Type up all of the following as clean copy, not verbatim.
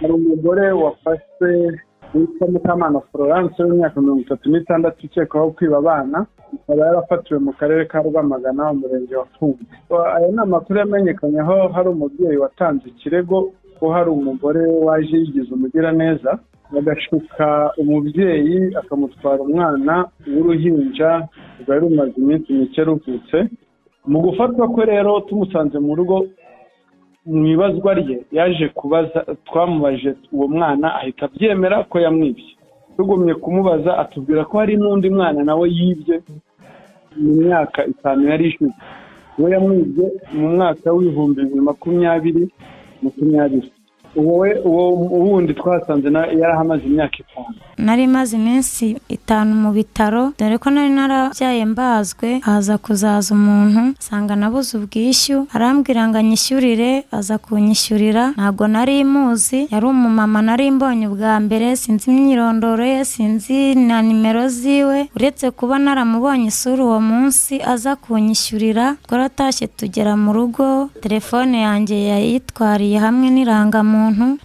hari umugore wafashwe witwa Mukamana Florence w'imyaka 36 ukekwaho kwiba abana, akaba yarafatiwe mu karere ka Rwamagana umurenge wa Fumbwe. Aya ni amakuru yamenyekanye aho hari umubyeyi watanze ikirego ko hari umugore waje yigize umugiraneza agashuka umubyeyi akamutwara umwana w'uruhinja rwari rumaze iminsi mike ruvutse. Mu gufatwa kwe rero tumusanze mu rugo, mu ibazwa rye yaje kubaza, twamubaje uwo mwana ahita abyemera ko yamwibye. Tugumye kumubaza atubwira ko hari n'undi mwana nawe yibye mu myaka 5 yari ishize, we yamwibye mu mwaka w'2020. Uwo wundi twasanze yarahamaze imyaka 5. Nari maze iminsi 5 mu bitaro, dore ko nari narabyaye mbazwe. Haza kuzaza umuntu sanga nabuze ubwishyu, arambwira ngo anyishyurire, aza kunyishyurira. Ntabwo nari muzi, yari umumama nari mbonye ubwa mbere, sinzi imyirondoro ye, sinzi na nimero ziwe, uretse kuba naramubonye isura uwo munsi aza kunyishyurira. Twaratashye tugera mu rugo, telefone yanjye yayitwariye hamwe n'irangamuntu.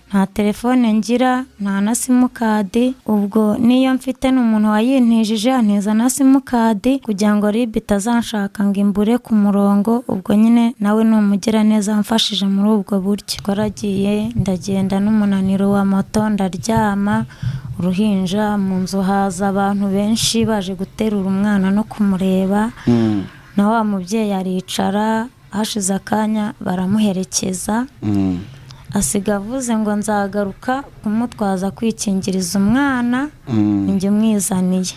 Nta telefone ngira, nta na simukadi. Ubwo niyo mfite n'umuntu wayintijije anteza na simukadi kugira ngo RIB itazanshaka ngo imbure ku murongo. Ubwo nyine nawe ni umugiraneza amfashije muri ubwo buryo. Twaragiye, ndagenda n'umunaniro wa moto, ndaryama. Uruhinja mu nzu haza abantu benshi baje guterura umwana no kumureba. Na wa mubyeyi aricara, hashize akanya baramuherekeza. Asiga avuze ngo nzagaruka kumutwaza kwikingiriza umwana, njye umwizaniye.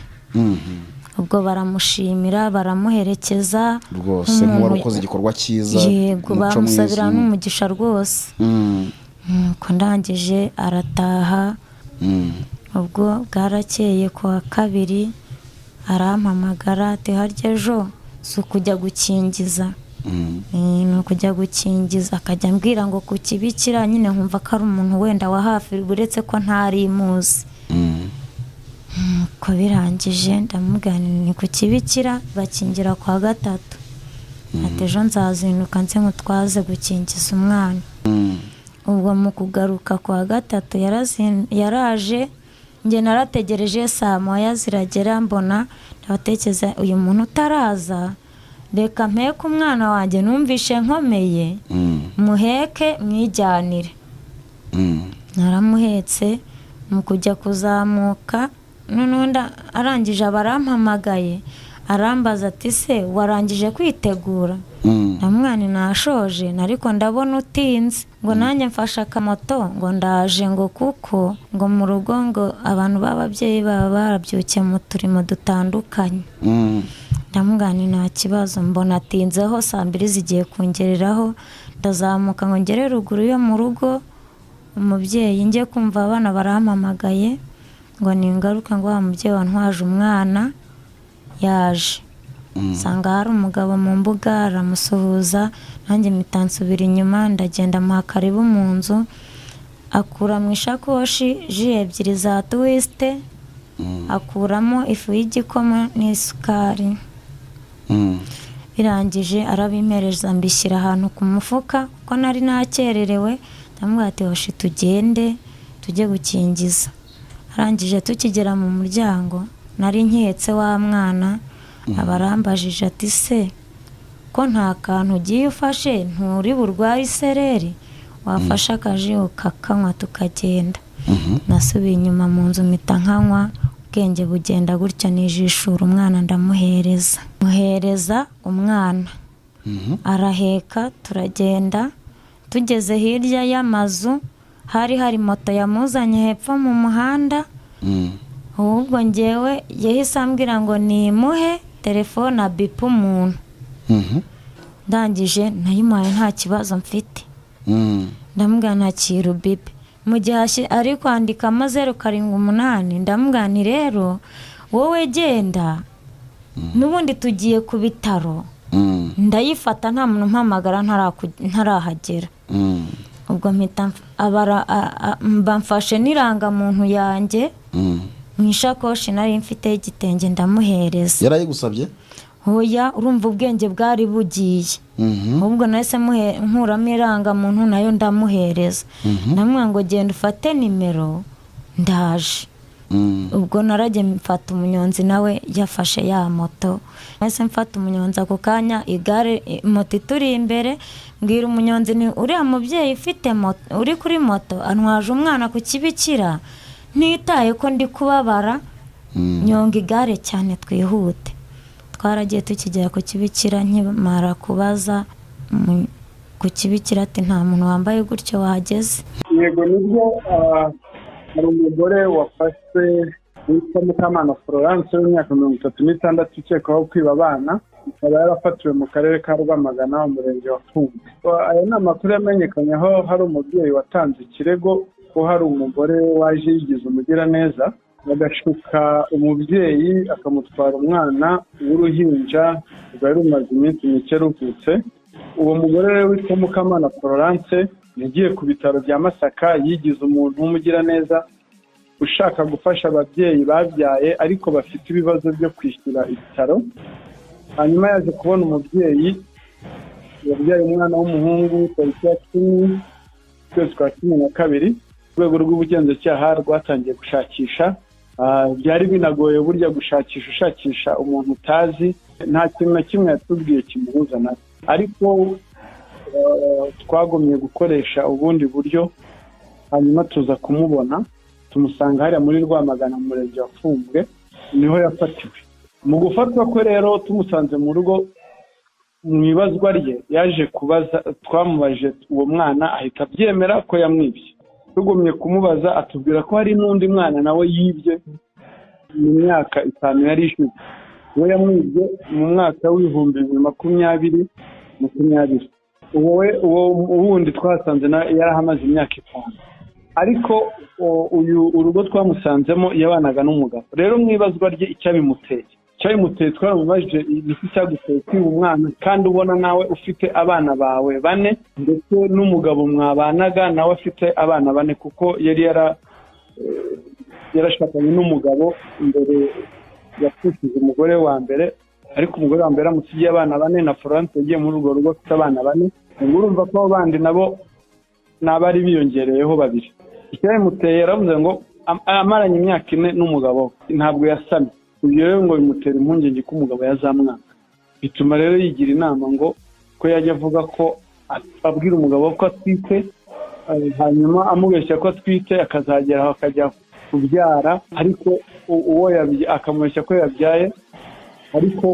Ubwo baramushimira, baramuherekeza rwose nk'uwari ukoze igikorwa cyiza. Yego, bamusabira n'umugisha rwose. Ko ndangije arataha. Ubwo bwarakeye kuwa kabiri arampamagara ati harya ejo si ukujya gukingiza. Ni ukujya gukingiza, akajya ambwira ngo ku Kibikira, nyine nkumva ko ari umuntu wenda wa hafi uretse ko ntari muzi. Ko birangije ndamubwira ni ku Kibikira bakingira kwa gatatu. Ati ejo nzazinduka nze ngutwaze gukingiza umwana. Ubwo mu kugaruka kwa gatatu yaraje, njye narategereje saa moya ziragera, mbona ndabatekereza uyu muntu utaraza, reka mpeke umwana wanjye numvishe nkomeye, muheke mwijyanire. Naramuhetse, mu kujya kuzamuka noneho arangije abarampamagaye, arambaza ati se warangije kwitegura? Namwana nashoje, nariko ndabona utinze. Ngo nanjye mfasha akamoto ngo ndaje, ngo kuko ngo mu rugo ngo abantu b'ababyeyi baba barabyukiye mu turimo dutandukanye. Ndamugani nta kibazo, mbona atinzeho saa 2 zigiye kungereraho. Ndazamuka ngo ngere ruguru yo mu rugo, umubyeyi njye kumva abana barampamagaye ngo ningaruka ngo wa mubyeyi wantwaje umwana yaje. Sanga hari umugabo mu mbuga aramusuhuza, nanjye mitansubira inyuma, ndagenda muha karibu mu nzu. Akura mu ishakoshi ji 2 za twist, akuramo ifu y'igikoma n'isukari. Birangije arabimpereza, mbishyira ahantu ku mufuka kuko nari nakererewe. Ndamubwira ati hoshi tugende tujye gukingiza. Arangije tukigera mu muryango, nari nkihetse wa mwana, abarambajije ati se ko nta kantu ugiye ufashe, nturi burwaye isereri, wafashe akaji ukakanywa tukagenda. Nasubiye inyuma mu nzu mpita nkanywa, ubwenge bugenda gutya, nijishura umwana ndamuhereza. Muhereza umwana, araheka, turagenda. Tugeze hirya y'amazu hari moto yamuzanye hepfo mu muhanda. Ubwo njyewe yahise ambwira ngo nimuhe telefone abipa umuntu. Ndangije nayimuhaye nta kibazo mfite. Ndamubwira ntakira bipe. Mu gihe ari kwandika 078, ndamubwira ni rero wowe genda, n'ubundi tugiye ku bitaro. Ndayifata nta muntu mpamagara ntarahagera. Ubwo mpita mfashe n'irangamuntu yanjye mu ishakoshi nari mfite igitenge ndamuhereza. Yarayigusabye? hoya urumva ubwenge bwari bugiye ahubwo nahise nkuramo irangamuntu nayo ndamuhereza namwe ngo genda ufate nimero ndaje ubwo naragiye mfata umunyonzi nawe yafashe ya moto nahise mfata umunyonzi ako kanya igare moto ituri imbere mbwira umunyonzi ni uriya mubyeyi ufite moto uri kuri moto antwaje umwana ku kibikira ntitaye ko ndi kubabara nyonga igare cyane twihute twaragiye tukigera ku kibikira nkimara kubaza ku kibikira ati nta muntu wambaye gutyo wahageze. Yego nibyo hari umugore wafashwe witwa Mukamana Florence w'imyaka 36 ukekwaho kwiba abana akaba yarafatiwe mu karere ka Rwamagana umurenge wa Fumbwe. Aya ni amakuru yamenyekanye aho hari umubyeyi watanze ikirego ko hari umugore waje yigize umugiraneza bagashuka umubyeyi akamutwara umwana w'uruhinja rwari rumaze iminsi mike ruvutse. Uwo mugore rero witwa Mukamana Florence yagiye ku bitaro bya Masaka yigize umuntu w'umugiraneza ushaka gufasha ababyeyi babyaye ariko bafite ibibazo byo kwishyura ibitaro. Hanyuma yaje kubona umubyeyi yabyaye umwana w'umuhungu tariki ya 10 kwezi kwa 12 urwego rw'ubugenzacyaha rwatangiye gushakisha. Byari binagoye burya ushakisha umuntu utazi nta kintu na kimwe yatubwiye kimuhuza nawe, ariko twagomye gukoresha ubundi buryo hanyuma tuza kumubona tumusanga hariya muri Rwamagana mu murenge wa Fumbwe niho yafatiwe. Mu gufatwa kwe rero tumusanze mu rugo mu ibazwa rye yaje kubaza twamubaje uwo mwana ahita abyemera ko yamwibye. Tugumye kumubaza atubwira ko hari n'undi mwana nawe yibye mu myaka 5 yari ishize we yamwibye mu mwaka w'ibihumbi 2020. uwo wundi twasanze yarahamaze imyaka 5 ariko urugo twamusanzemo yabanaga n'umugabo. Rero mwibazwa rye icyabimuteye twaramubajije iki cyaguteye kwiba umwana kandi ubona nawe ufite abana bawe 4 ndetse n'umugabo mwabanaga nawe afite abana 4 kuko yari yarashakanye n'umugabo imbere yapfushije umugore wa mbere, ariko umugore wa mbere amusigiye abana 4 na Florence yagiye muri urwo rugo afite abana 4. Urumva ko bandi nabo nabari biyongereyeho 2. Icyabimuteye yaravuze ngo amaranye imyaka 4 n'umugabo ntabwo yasamye. Uyu rero ngo bimutera impungenge ko umugabo yazamwanga, bituma rero yigira inama ngo ko yajya avuga ko abwira umugabo ko atwite hanyuma amubeshya ko atwite akazagera akajya kubyara, ariko uwo akamubeshya ko yabyaye ariko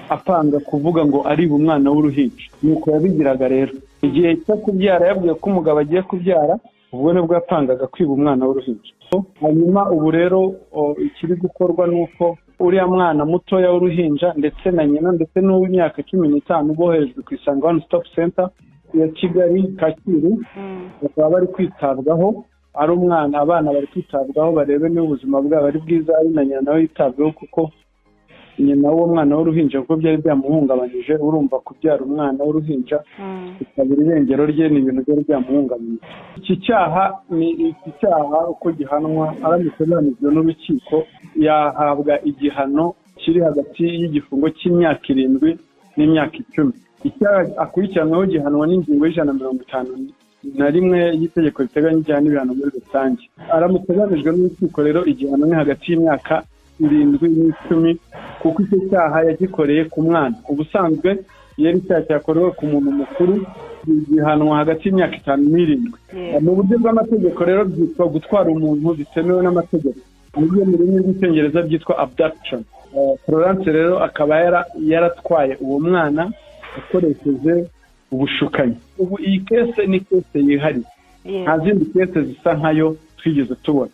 apanga kuvuga ngo ari umwana w'uruhinja. Nuko yabigiraga rero igihe cyo kubyara yabwiye ko umugabo agiye kubyara ubwo nibwo yapangaga kwiba umwana w'uruhinja. Hanyuma ubu rero ikiri gukorwa nuko uriya mwana mutoya w'uruhinja ndetse na nyina ndetse n'uw'imyaka 15 boherejwe ku Isange One Stop Center ya Kigali Kacyiru bakaba bari kwitabwaho. Ari abana bari kwitabwaho barebe niba ubuzima bwabo ari bwiza, ari na nyina nawe yitabwaho kuko nyina w'uwo mwana w'uruhinja kuko byari byamuhungabanije. Urumva kubyara umwana w'uruhinja ikabira irengero rye ni ibintu byari byamuhungabanije. Iki cyaha uko gihanwa aramutse yanizwe n'urukiko yahabwa igihano kiri hagati y'igifungo cy'imyaka 7 n'imyaka 10. Icyaha akurikiranyweho gihanwa n'ingingo y'151 y'itegeko riteganya ibyaha n'ibihano muri rusange. Aramutse yanizwe n'urukiko rero igihano ni hagati y'imyaka 7 n'10 kuko icyo cyaha yagikoreye ku mwana. Ubusanzwe yari icyaha cyakorewe ku muntu mukuru gihanwa hagati y'imyaka 5 n'7. Mu buryo bw'amategeko rero byitwa gutwara umuntu bitemewe n'amategeko, mu rurimi rw'icyongereza byitwa abduction. Florence rero akaba yaratwaye uwo mwana akoresheje ubushukanyi. Ubu iyi kese ni kese yihariye, nta zindi kese zisa nkayo twigeze tubona.